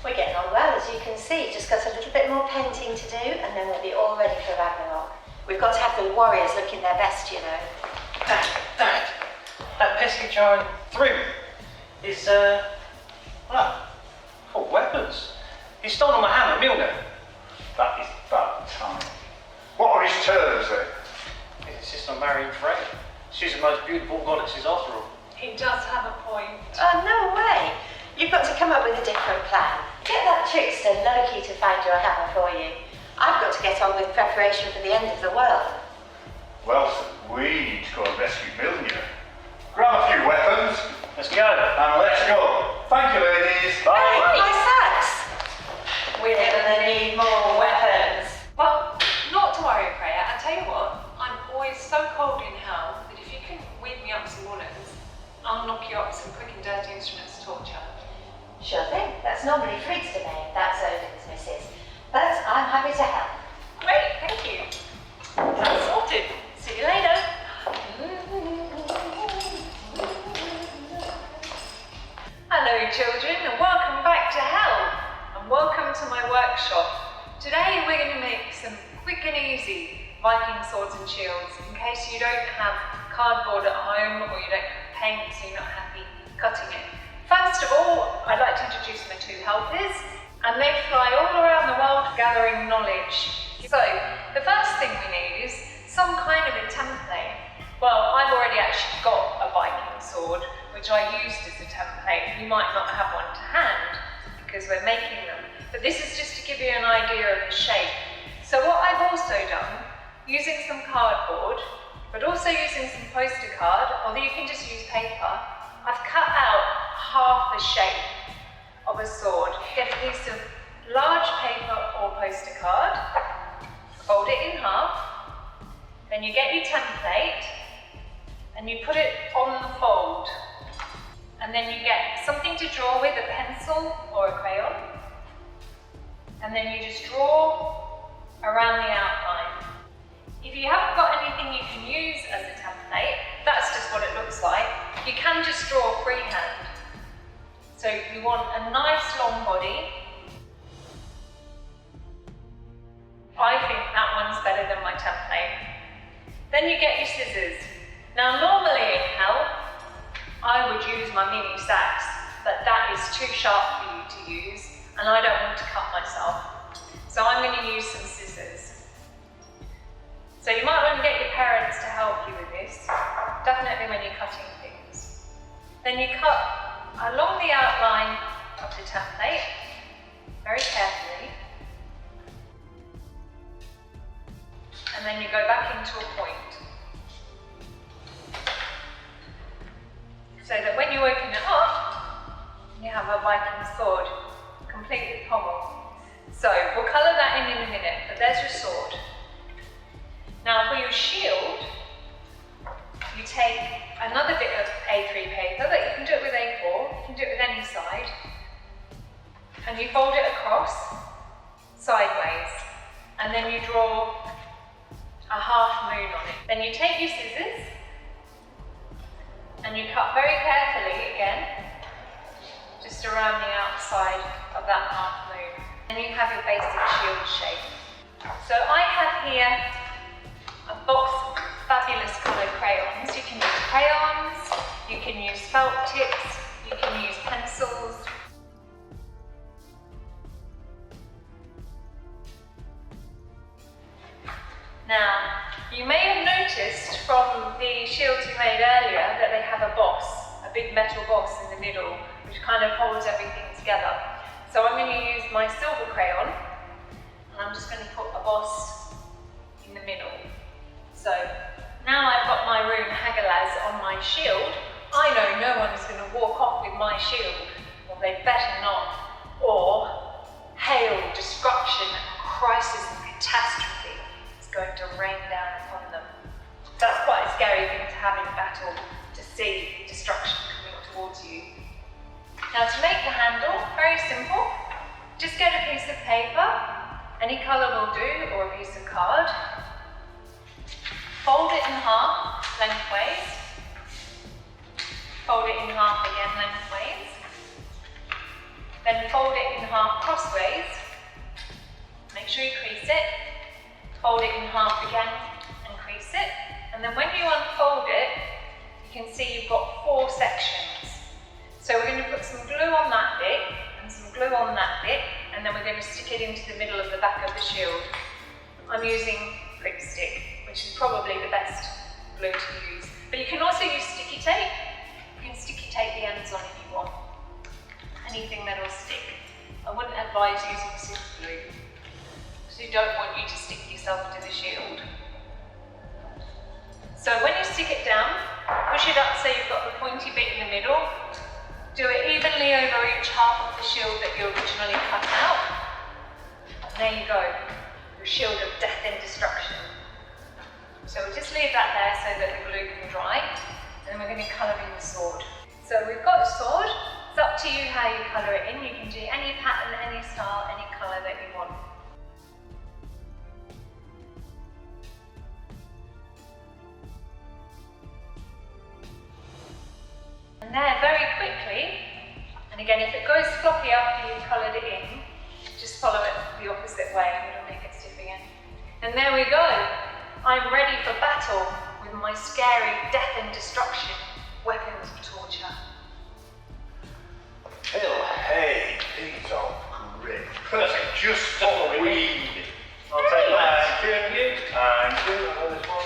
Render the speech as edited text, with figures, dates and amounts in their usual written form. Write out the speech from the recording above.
We're getting on well, as you can see. Just got a little bit more painting to do, and then we'll be all ready for Ragnarok. We've got to have the warriors looking their best, you know. Dad, that pesky giant Thrym is, well, for weapons. He's stolen my hammer, Mjolnir. That is bad time. What are his terms then? He insists on marrying Frey. She's the most beautiful goddesses after all. He does have a point. Oh, no way. You've got to come up with a different plan. Get that trickster Loki to find your hammer for you. I've got to get on with preparation for the end of the world. Well, we need to go and rescue Mjolnir. Grab a few weapons. Let's go. And let's go. Thank you, ladies. Hey, my sacks! We're gonna need more weapons. Well, not to worry, Freya. I tell you what, I'm always so cold in hell that if you can weave me up some woolens, I'll knock you up some quick and dirty instruments to torture. Sure thing. That's normally Freak's domain. That's Odin's missus. But I'm happy to help. Great, thank you. That's sorted. See you later. Hello, children, and welcome back to hell. And welcome to my workshop. Today we're going to make some quick and easy Viking swords and shields in case you don't have cardboard at home or you don't have paint, so you're not happy cutting it. First of all, I'd like to introduce my two helpers, and they fly all around the world gathering knowledge. So, the first thing we need is some kind of a template. Well, I've already actually got a Viking sword, which I used as a template. You might not have one to hand, because we're making them. But this is just to give you an idea of the shape. So what I've also done, using some cardboard, but also using some poster card, although you can just use paper, I've cut out half the shape of a sword. Get a piece of large paper or poster card, fold it in half, then you get your template and you put it on the fold. And then you get something to draw with, a pencil or a crayon, and then you just draw around the outline. If you haven't got anything you can use as a template, that's just what it looks like. You can just draw freehand. So you want a nice long body. I think that one's better than my template. Then you get your scissors. Now normally in hell, I would use my mini sax, but that is too sharp for you to use, and I don't want to cut myself. So I'm going to use some scissors. So you might want to get your parents to help you with this, definitely when you're cutting things. Then you cut along the outline of the template, very carefully, and then you go back into a point. So that when you open it up, you have a Viking sword, completely pommeled. So we'll colour that in a minute, but there's your sword. Now for your shield, you take another bit of A3 paper, but you can do it with A4, you can do it with any side, and you fold it across, sideways, and then you draw a half moon on it. Then you take your scissors, and you cut very carefully again, just around the outside of that half moon. And you have your basic shield shape. So I have here a box of fabulous coloured crayons. You can use crayons, you can use felt tips, you can use pencils. Now, you may have noticed from the shields we made earlier that they have a boss, a big metal boss in the middle, which kind of holds everything together. So I'm going to use my silver crayon, and I'm just going to put a boss in the middle. So now I've got my rune Hagalaz on my shield. I know no one's going to walk off with my shield, or they better not, or hail, destruction, crisis and catastrophe is going to rain down upon them. That's quite a scary thing to have in battle, to see destruction coming towards you. Now to make the handle, very simple. Just get a piece of paper, any colour will do, or a piece of card. Fold it in half, lengthways. Fold it in half again, lengthways. Then fold it in half crossways. Make sure you crease it. Fold it in half again and crease it. And then when you unfold it, you can see you've got 4 sections. So we're going to put some glue on that bit and some glue on that bit, and then we're going to stick it into the middle of the back of the shield. I'm using Prick Stick, which is probably the best glue to use. But you can also use sticky tape. You can sticky tape the ends on if you want. Anything that will stick. I wouldn't advise using super glue, because you don't want you to stick yourself to the shield. So when you stick it down, push it up so you've got the pointy bit in the middle. Do it evenly over each half of the shield that you originally cut out. And there you go, your shield of death and destruction. So we'll just leave that there so that the glue can dry, and then we're going to colour in the sword. So we've got a sword. It's up to you how you colour it in. You can do any pattern, any style, any colour that you want. And there, very quickly, and again, if it goes floppy after you've coloured it in, just follow it the opposite way and it'll make it stiff again. And there we go. I'm ready for battle with my scary death and destruction weapons of torture. Phil, hey, these are great. Perfect, just what we need. I'll take that. Thank you. Thank you.